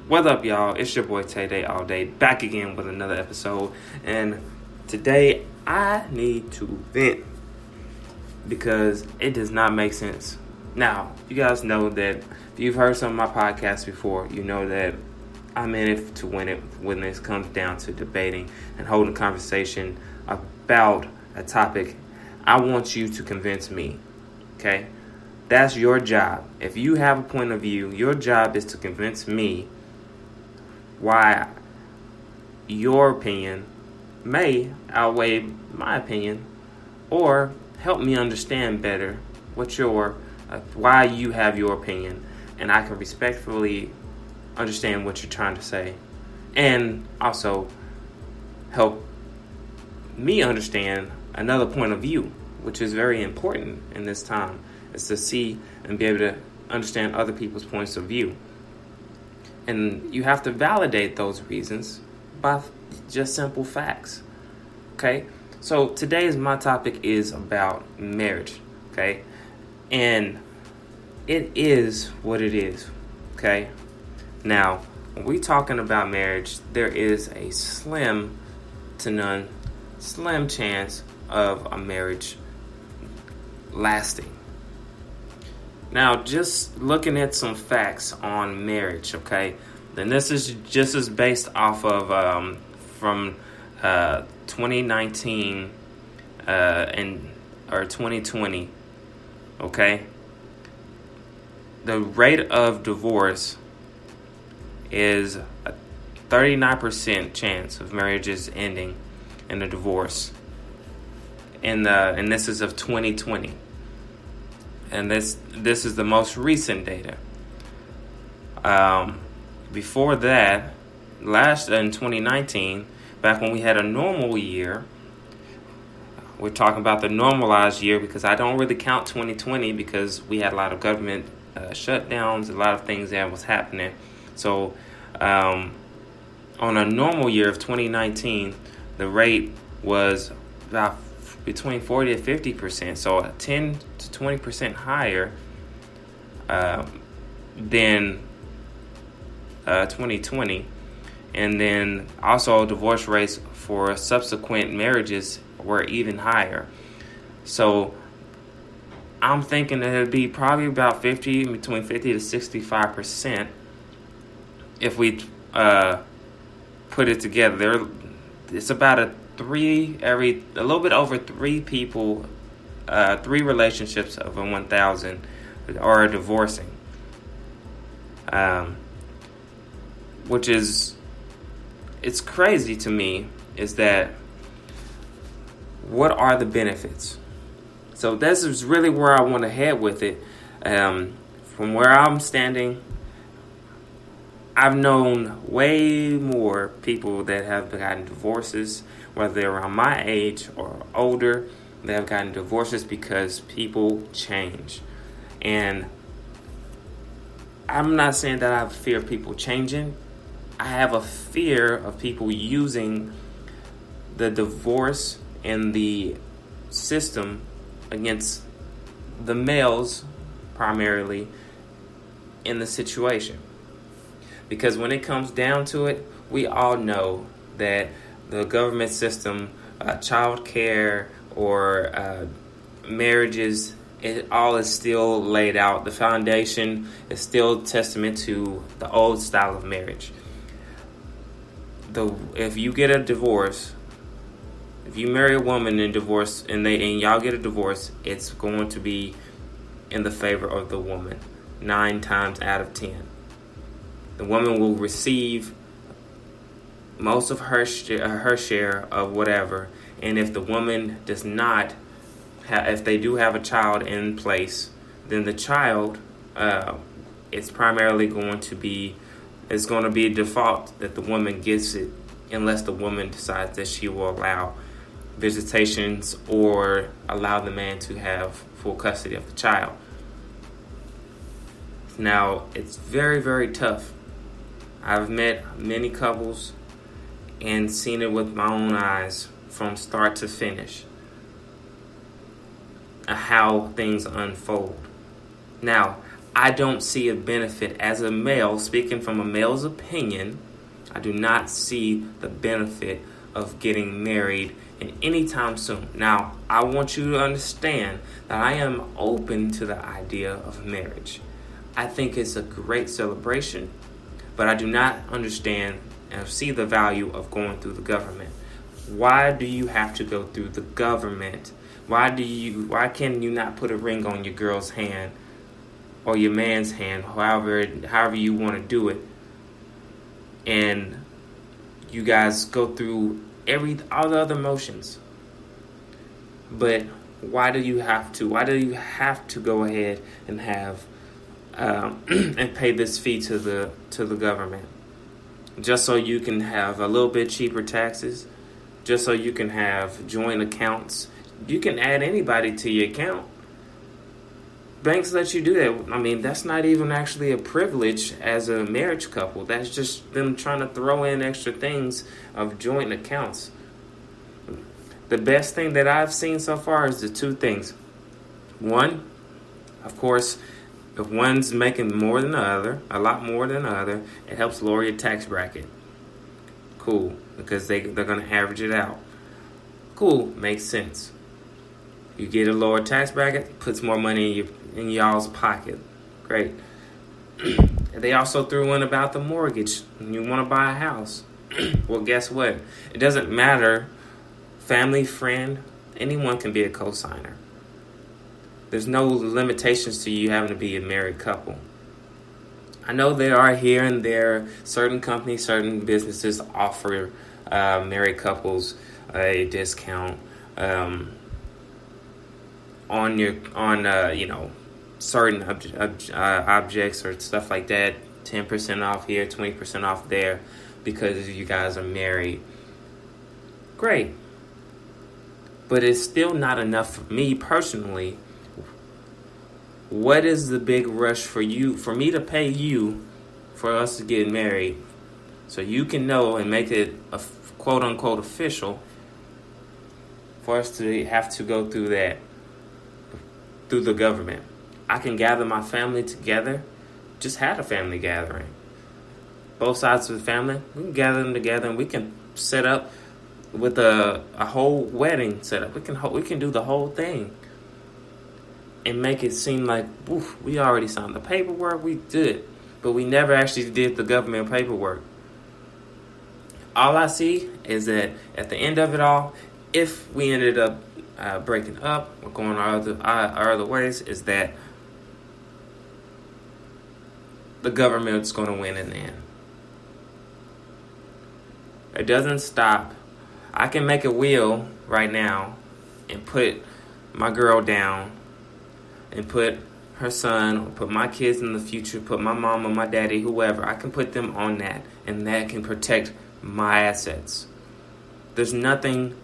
What up, y'all? It's your boy TayDay all day, back again with another episode. And today I need to vent because it does not make sense. Now, you guys know that if you've heard some of my podcasts before, you know that I'm in it to win it when it comes down to debating and holding a conversation about a topic. I want you to convince me, okay? That's your job. If you have a point of view, your job is to convince me why your opinion may outweigh my opinion, or help me understand better why you have your opinion, and I can respectfully understand what you're trying to say, and also help me understand another point of view, which is very important in this time, is to see and be able to understand other people's points of view. And you have to validate those reasons by just simple facts. Okay? So today's my topic is about marriage. Okay? And it is what it is. Okay? Now, when we're talking about marriage, there is a slim chance of a marriage lasting. Now, just looking at some facts on marriage, okay? And this is based off of from 2019 or 2020, okay? The rate of divorce is a 39% chance of marriages ending in a divorce, and this is of 2020. And this is the most recent data. Before that, in 2019, back when we had a normal year, we're talking about the normalized year because I don't really count 2020 because we had a lot of government shutdowns, a lot of things that was happening. So on a normal year of 2019, the rate was about between 40 and 50%, so 10 to 20% higher than 2020. And then also divorce rates for subsequent marriages were even higher. So I'm thinking that it'd be probably about between 50 to 65% if we put it together. It's about a little bit over three people, three relationships over 1,000 are divorcing, which is, it's crazy to me, is that what are the benefits? So this is really where I want to head with it. From where I'm standing, I've known way more people that have gotten divorces, whether they're around my age or older. They have gotten divorces because people change. And I'm not saying that I have a fear of people changing. I have a fear of people using the divorce and the system against the males primarily in the situation. Because when it comes down to it, we all know that the government system, child care, or marriages, it all is still laid out. The foundation is still testament to the old style of marriage. If you get a divorce, if you marry a woman and divorce, and y'all get a divorce, it's going to be in the favor of the woman 9 times out of 10. The woman will receive most of her share of whatever, and if the woman does not, if they do have a child in place, then the child, it's primarily going to be a default that the woman gets it, unless the woman decides that she will allow visitations or allow the man to have full custody of the child. Now, it's very, very tough. I've met many couples and seen it with my own eyes from start to finish, how things unfold. Now, I don't see a benefit as a male, speaking from a male's opinion. I do not see the benefit of getting married in any time soon. Now, I want you to understand that I am open to the idea of marriage. I think it's a great celebration, but I do not understand and see the value of going through the government. Why do you have to go through the government? Why can you not put a ring on your girl's hand or your man's hand, however you want to do it, and you guys go through all the other motions? But why do you have to? Why do you have to go ahead and have and pay this fee to the government, just so you can have a little bit cheaper taxes, just so you can have joint accounts? You can add anybody to your account. Banks let you do that. I mean, that's not even actually a privilege as a marriage couple. That's just them trying to throw in extra things of joint accounts. The best thing that I've seen so far is the two things. One, of course, if one's making more than the other, a lot more than the other, it helps lower your tax bracket. Cool, because they're going to average it out. Cool, makes sense. You get a lower tax bracket, puts more money in y'all's pocket. Great. They also threw in about the mortgage. You want to buy a house. Well, guess what? It doesn't matter. Family, friend, anyone can be a co-signer. There's no limitations to you having to be a married couple. I know there are here and there certain companies, certain businesses offer married couples a discount on certain objects or stuff like that. 10% off here, 20% off there, because you guys are married. Great. But it's still not enough for me personally. What is the big rush for me to pay you for us to get married so you can know and make it a quote unquote official, for us to have to go through that, through the government? I can gather my family together, just had a family gathering. Both sides of the family, we can gather them together and we can set up with a whole wedding setup. We can do the whole thing and make it seem like, oof, we already signed the paperwork, we did. But we never actually did the government paperwork. All I see is that at the end of it all, if we ended up breaking up or going our other ways, is that the government's going to win in the end. It doesn't stop. I can make a will right now and put my girl down and put her son, or put my kids in the future, put my mom or my daddy, whoever. I can put them on that, and that can protect my assets. There's nothing,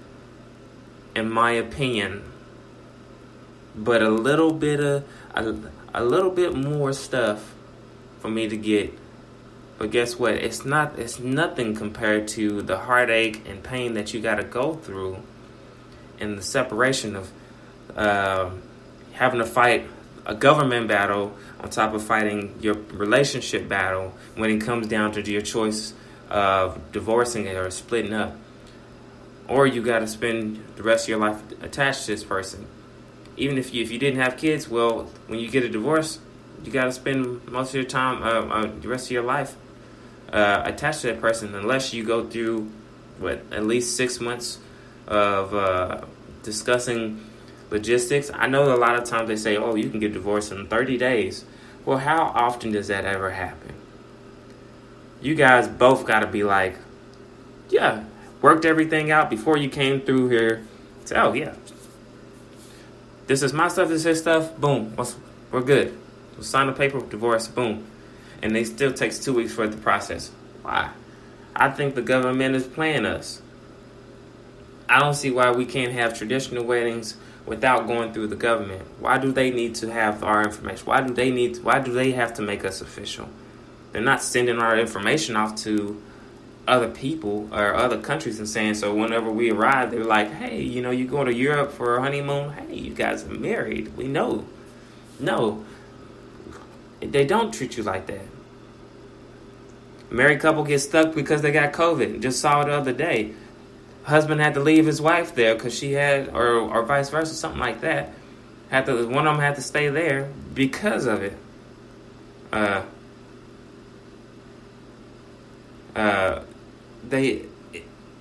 in my opinion, but a little bit more stuff for me to get. But guess what? It's nothing compared to the heartache and pain that you got to go through, and the separation of having to fight a government battle on top of fighting your relationship battle when it comes down to your choice of divorcing it or splitting up. Or you got to spend the rest of your life attached to this person. Even if you didn't have kids, well, when you get a divorce, you got to spend most of your time, the rest of your life attached to that person, unless you go through, at least 6 months of discussing logistics. I know a lot of times they say, oh, you can get divorced in 30 days. Well, how often does that ever happen? You guys both got to be like, yeah, worked everything out before you came through here. Say, oh, yeah, this is my stuff, this is his stuff. Boom, we're good. We'll sign the paper, divorce, boom. And it still takes 2 weeks for it to process. Why? I think the government is playing us. I don't see why we can't have traditional weddings without going through the government. Why do they need to have our information? Why do they have to make us official? They're not sending our information off to other people or other countries and saying, so whenever we arrive, they're like, hey, you go to Europe for a honeymoon. Hey, you guys are married. We know. No. They don't treat you like that. Married couple get stuck because they got COVID. Just saw it the other day. Husband had to leave his wife there because she had, or vice versa, something like that. One of them had to stay there because of it.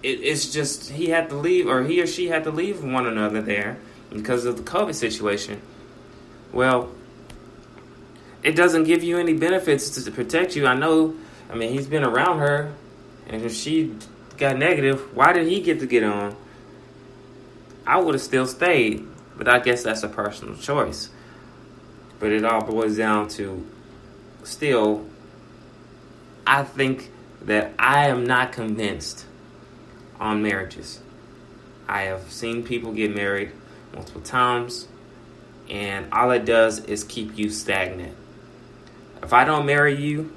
It's just he had to leave, or he or she had to leave one another there because of the COVID situation. Well, it doesn't give you any benefits to protect you. I mean, he's been around her, and if she got negative, why did he get to get on? I would have still stayed, but I guess that's a personal choice. But it all boils down to, still, I think that I am not convinced on marriages. I have seen people get married multiple times, and all it does is keep you stagnant. If I don't marry you,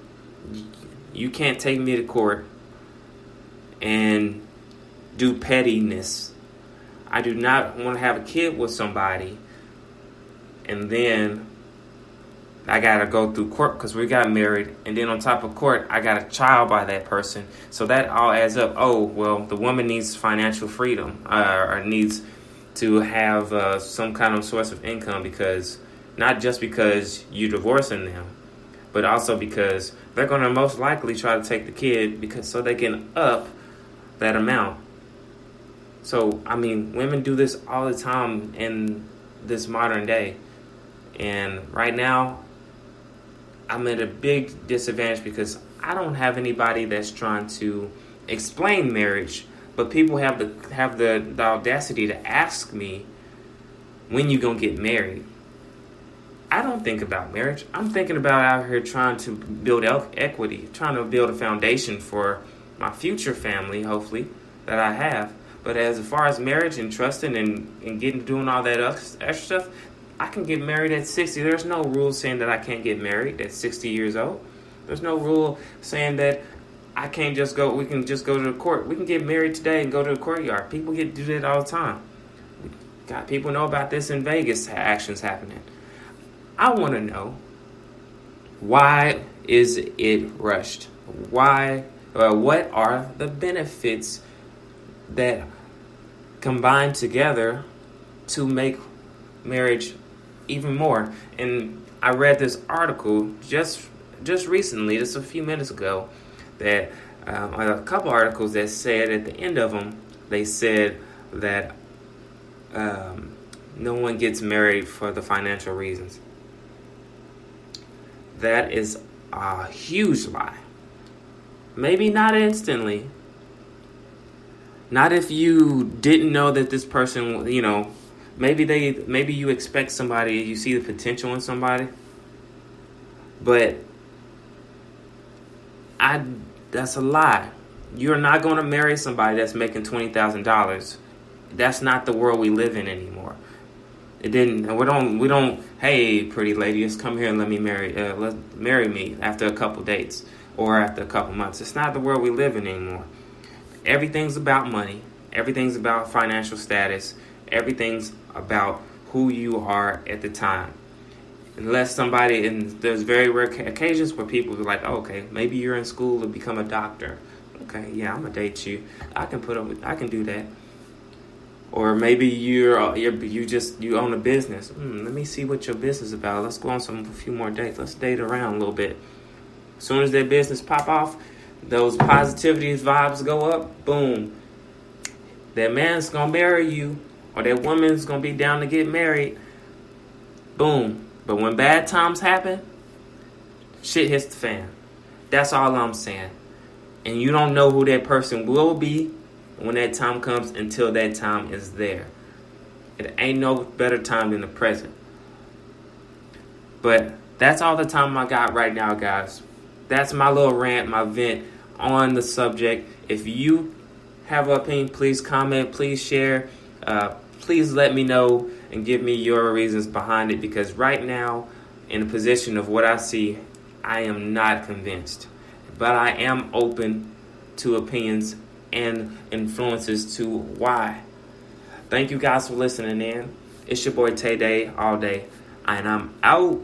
you can't take me to court and do pettiness. I do not want to have a kid with somebody and then I got to go through court because we got married, and then on top of court, I got a child by that person. So that all adds up. Oh, well, the woman needs financial freedom or needs to have some kind of source of income, because not just because you're divorcing them, but also because they're going to most likely try to take the kid so they can up that amount. So, I mean, women do this all the time in this modern day. And right now, I'm at a big disadvantage because I don't have anybody that's trying to explain marriage, but people have the audacity to ask me, when you gonna get married? I don't think about marriage. I'm thinking about out here trying to build equity, trying to build a foundation for my future family, hopefully, that I have. But as far as marriage and trusting and doing all that extra stuff, I can get married at 60. There's no rule saying that I can't get married at 60 years old. There's no rule saying that we can just go to the court. We can get married today and go to the courtyard. People do that all the time. People know about this in Vegas, actions happening. I want to know, why is it rushed? Why? What are the benefits that combine together to make marriage even more? And I read this article just recently, just a few minutes ago, that a couple articles that said at the end of them, they said that no one gets married for the financial reasons. That is a huge lie. Maybe not instantly. Not if you didn't know that this person, maybe you expect somebody, you see the potential in somebody. But that's a lie. You're not going to marry somebody that's making $20,000. That's not the world we live in anymore. We don't. Hey, pretty lady, just come here and let marry me after a couple dates or after a couple months. It's not the world we live in anymore. Everything's about money. Everything's about financial status. Everything's about who you are at the time. Unless somebody, and there's very rare occasions where people are like, oh, okay, maybe you're in school to become a doctor. Okay, yeah, I'm gonna date you. I can do that. Or maybe you own a business. Let me see what your business is about. Let's go on a few more dates. Let's date around a little bit. As soon as that business pop off, those positivity vibes go up. Boom. That man's gonna marry you, or that woman's gonna be down to get married. Boom. But when bad times happen, shit hits the fan. That's all I'm saying. And you don't know who that person will be when that time comes until that time is there. It ain't no better time than the present. But that's all the time I got right now, guys. That's my little rant, my vent on the subject. If you have an opinion, please comment, please share. Please let me know and give me your reasons behind it, because right now, in the position of what I see, I am not convinced. But I am open to opinions and influences to why. Thank you guys for listening in. It's your boy TayDay all day, and I'm out.